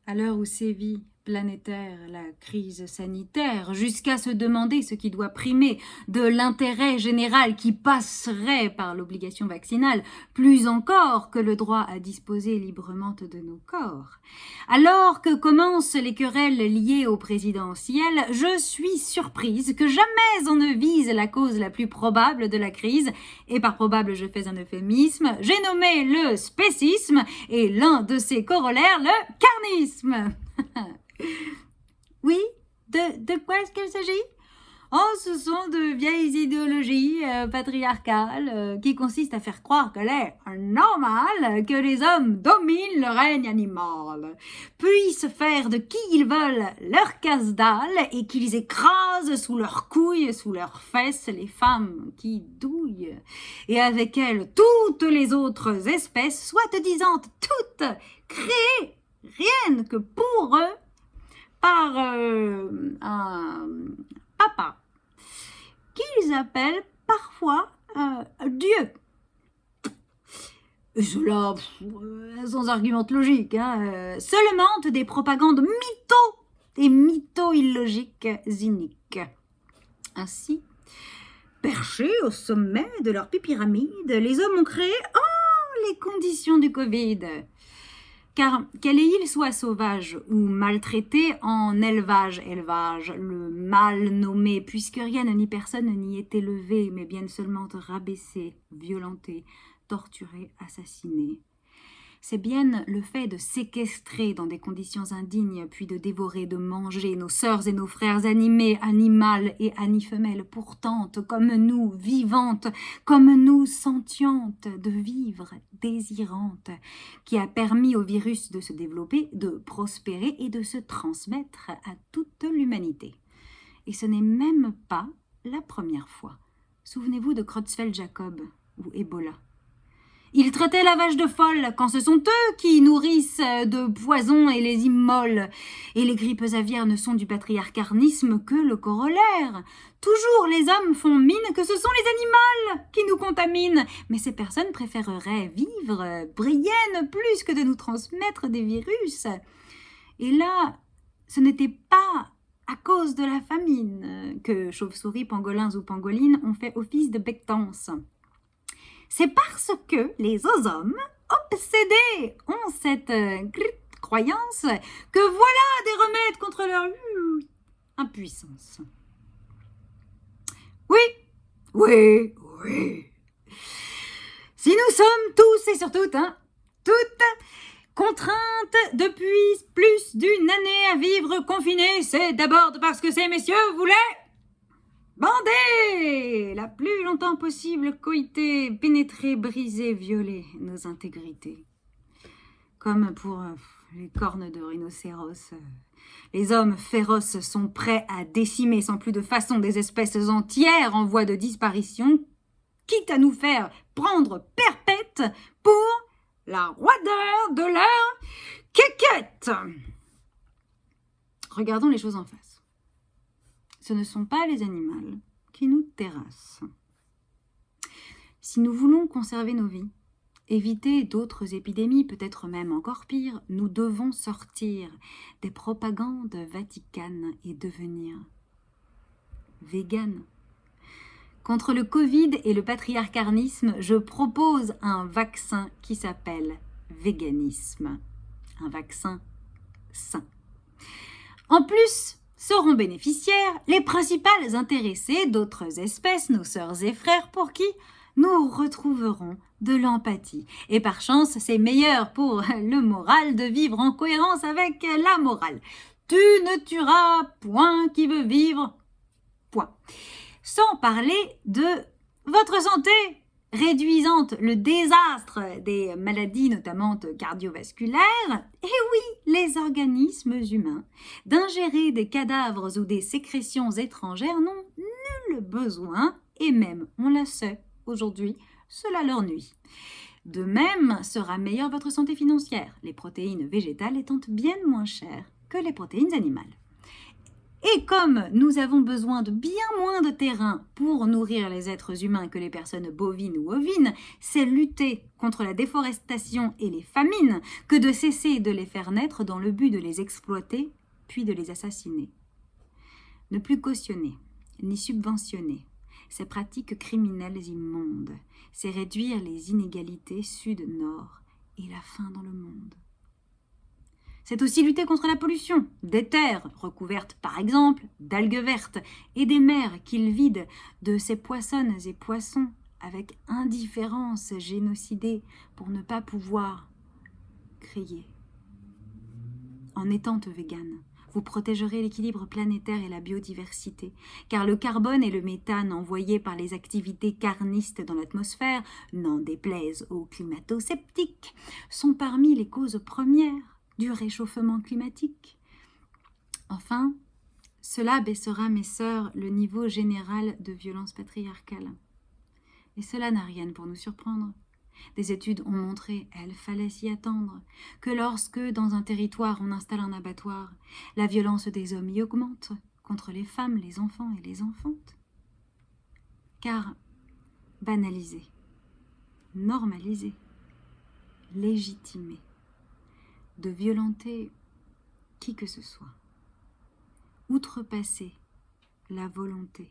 À l'heure où sévit planétaire la crise sanitaire, jusqu'à se demander ce qui doit primer de l'intérêt général qui passerait par l'obligation vaccinale, plus encore que le droit à disposer librement de nos corps. Alors que commencent les querelles liées au présidentiel, je suis surprise que jamais on ne vise la cause la plus probable de la crise, et par probable je fais un euphémisme, j'ai nommé le spécisme et l'un de ses corollaires, le carnisme. Oui, de quoi est-ce qu'il s'agit? Oh, ce sont de vieilles idéologies patriarcales qui consistent à faire croire qu'il est normal que les hommes dominent le règne animal, puissent faire de qui ils veulent leur casse-dalle et qu'ils écrasent sous leurs couilles, sous leurs fesses les femmes qui douillent, et avec elles toutes les autres espèces, soi-disant toutes créées rien que pour eux, par un papa, qu'ils appellent parfois Dieu. Et cela, sans argument logique, seulement des propagandes mytho-illogiques iniques. Ainsi, perchés au sommet de leur pyramide, les hommes ont créé les conditions du Covid. Car quelle île soit sauvage ou maltraitée en élevage, le mal nommé, puisque rien ni personne n'y est élevé, mais bien seulement rabaissé, violenté, torturé, assassiné. C'est bien le fait de séquestrer dans des conditions indignes, puis de dévorer, de manger nos sœurs et nos frères animés, animales et anifemelles, pourtant comme nous, vivantes, comme nous, sentientes, de vivre, désirantes, qui a permis au virus de se développer, de prospérer et de se transmettre à toute l'humanité. Et ce n'est même pas la première fois. Souvenez-vous de Creutzfeldt-Jakob ou Ebola. Ils traitaient la vache de folle quand ce sont eux qui nourrissent de poison et les immolent. Et les grippes aviaires ne sont du patriarcanisme que le corollaire. Toujours les hommes font mine que ce sont les animaux qui nous contaminent. Mais ces personnes préféreraient vivre Brienne plus que de nous transmettre des virus. Et là, ce n'était pas à cause de la famine que chauves-souris, pangolins ou pangolines ont fait office de bectance. C'est parce que les hommes obsédés ont cette croyance que voilà des remèdes contre leur impuissance. Oui. Si nous sommes tous et surtout toutes contraintes depuis plus d'une année à vivre confinés, c'est d'abord parce que ces messieurs voulaient bander la plus longtemps possible, coïter, pénétrer, briser, violer nos intégrités. Comme pour les cornes de rhinocéros, les hommes féroces sont prêts à décimer sans plus de façon des espèces entières en voie de disparition, quitte à nous faire prendre perpète pour la roideur de leur quéquette. Regardons les choses en face. Ce ne sont pas les animaux qui nous terrassent. Si nous voulons conserver nos vies, éviter d'autres épidémies, peut-être même encore pire, nous devons sortir des propagandes vaticanes et devenir véganes. Contre le Covid et le patriarcanisme, je propose un vaccin qui s'appelle véganisme. Un vaccin sain. En plus, seront bénéficiaires les principales intéressées d'autres espèces, nos sœurs et frères, pour qui nous retrouverons de l'empathie. Et par chance, c'est meilleur pour le moral de vivre en cohérence avec la morale. Tu ne tueras point qui veut vivre, point. Sans parler de votre santé, réduisant le désastre des maladies notamment cardiovasculaires, et oui, les organismes humains, d'ingérer des cadavres ou des sécrétions étrangères n'ont nul besoin, et même, on le sait aujourd'hui, cela leur nuit. De même, sera meilleure votre santé financière, les protéines végétales étant bien moins chères que les protéines animales. Et comme nous avons besoin de bien moins de terrain pour nourrir les êtres humains que les personnes bovines ou ovines, c'est lutter contre la déforestation et les famines que de cesser de les faire naître dans le but de les exploiter, puis de les assassiner. Ne plus cautionner, ni subventionner ces pratiques criminelles immondes, c'est réduire les inégalités sud-nord et la faim dans le monde. C'est aussi lutter contre la pollution des terres recouvertes par exemple d'algues vertes et des mers qu'ils vident de ces poissonnes et poissons avec indifférence génocidés pour ne pas pouvoir crier. En étant végane, vous protégerez l'équilibre planétaire et la biodiversité, car le carbone et le méthane envoyés par les activités carnistes dans l'atmosphère, n'en déplaise aux climato-sceptiques, sont parmi les causes premières du réchauffement climatique. Enfin, cela baissera, mes sœurs, le niveau général de violence patriarcale. Et cela n'a rien pour nous surprendre. Des études ont montré, il fallait s'y attendre, que lorsque dans un territoire on installe un abattoir, la violence des hommes y augmente contre les femmes, les enfants et les enfantes. Car banaliser, normaliser, légitimer, de violenter qui que ce soit, outrepasser la volonté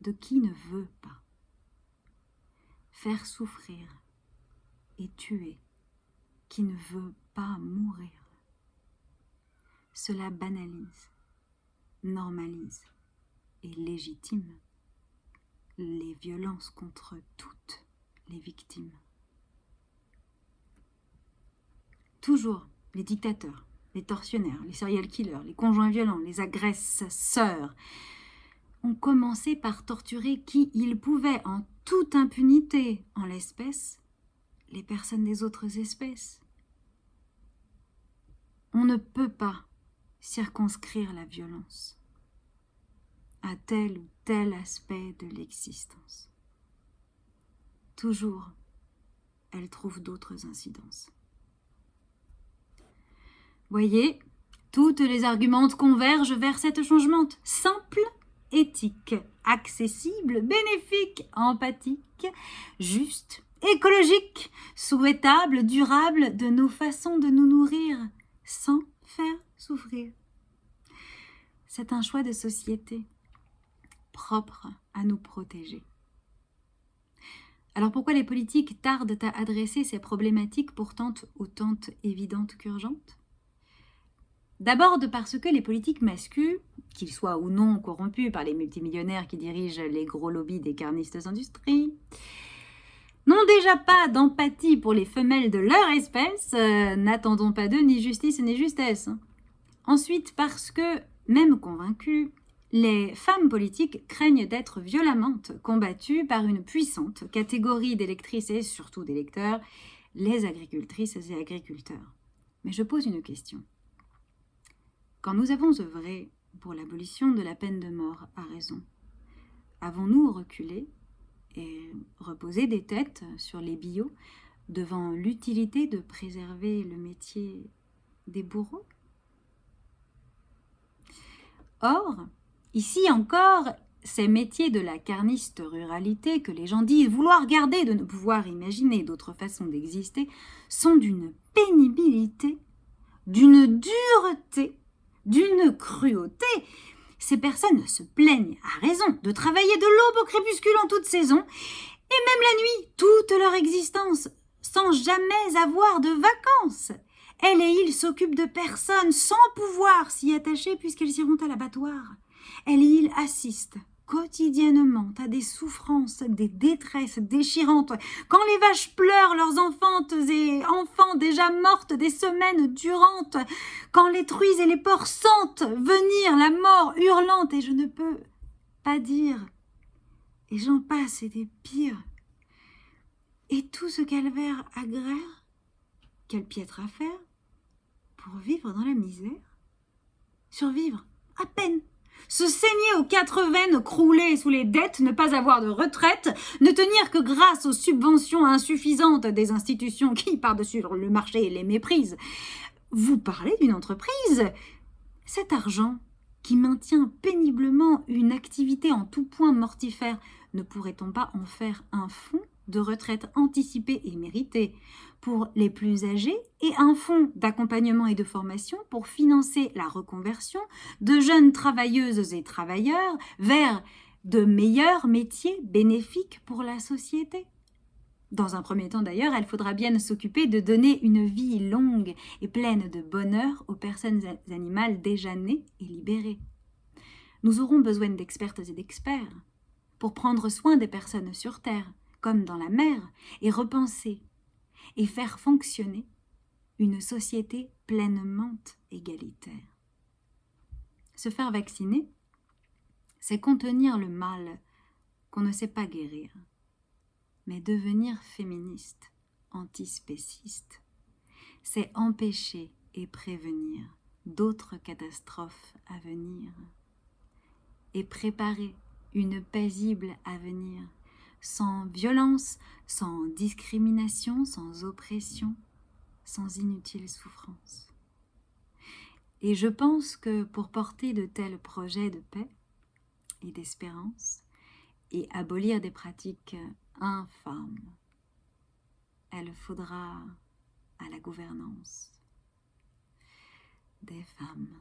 de qui ne veut pas, faire souffrir et tuer qui ne veut pas mourir. Cela banalise, normalise et légitime les violences contre toutes les victimes. Toujours les dictateurs, les tortionnaires, les serial killers, les conjoints violents, les agresseurs ont commencé par torturer qui ils pouvaient en toute impunité, en l'espèce, les personnes des autres espèces. On ne peut pas circonscrire la violence à tel ou tel aspect de l'existence. Toujours, elle trouve d'autres incidences. Voyez, toutes les argumentes convergent vers cette changement simple, éthique, accessible, bénéfique, empathique, juste, écologique, souhaitable, durable de nos façons de nous nourrir sans faire souffrir. C'est un choix de société propre à nous protéger. Alors pourquoi les politiques tardent à adresser ces problématiques pourtant autant évidentes qu'urgentes ? D'abord parce que les politiques masculins, qu'ils soient ou non corrompus par les multimillionnaires qui dirigent les gros lobbies des carnistes industries, n'ont déjà pas d'empathie pour les femelles de leur espèce, n'attendons pas d'eux ni justice ni justesse. Ensuite parce que, même convaincus, les femmes politiques craignent d'être violemment combattues par une puissante catégorie d'électrices et surtout d'électeurs, les agricultrices et agriculteurs. Mais je pose une question. Quand nous avons œuvré pour l'abolition de la peine de mort à raison, avons-nous reculé et reposé des têtes sur les billots devant l'utilité de préserver le métier des bourreaux ? Or, ici encore, ces métiers de la carniste ruralité que les gens disent vouloir garder, de ne pouvoir imaginer d'autres façons d'exister, sont d'une pénibilité, d'une dureté, d'une cruauté. Ces personnes se plaignent à raison de travailler de l'aube au crépuscule en toute saison, et même la nuit, toute leur existence, sans jamais avoir de vacances. Elle et il s'occupent de personnes sans pouvoir s'y attacher puisqu'elles iront à l'abattoir. Elle et il assistent quotidiennement à des souffrances, des détresses déchirantes, quand les vaches pleurent leurs enfantes et enfants déjà mortes des semaines durantes, quand les truies et les porcs sentent venir la mort hurlante, et je ne peux pas dire, et j'en passe et des pires, et tout ce calvaire agraire, quelle piètre affaire, pour vivre dans la misère, survivre à peine, se saigner aux 4 veines, crouler sous les dettes, ne pas avoir de retraite, ne tenir que grâce aux subventions insuffisantes des institutions qui, par-dessus le marché, les méprisent. Vous parlez d'une entreprise. Cet argent, qui maintient péniblement une activité en tout point mortifère, ne pourrait-on pas en faire un fonds de retraite anticipée et méritée pour les plus âgés et un fonds d'accompagnement et de formation pour financer la reconversion de jeunes travailleuses et travailleurs vers de meilleurs métiers bénéfiques pour la société? Dans un premier temps d'ailleurs, il faudra bien s'occuper de donner une vie longue et pleine de bonheur aux personnes animales déjà nées et libérées. Nous aurons besoin d'expertes et d'experts pour prendre soin des personnes sur Terre, comme dans la mer, et repenser et faire fonctionner une société pleinement égalitaire. Se faire vacciner, c'est contenir le mal qu'on ne sait pas guérir. Mais devenir féministe, antispéciste, c'est empêcher et prévenir d'autres catastrophes à venir et préparer une paisible avenir, sans violence, sans discrimination, sans oppression, sans inutile souffrance. Et je pense que pour porter de tels projets de paix et d'espérance et abolir des pratiques infâmes, il faudra à la gouvernance des femmes.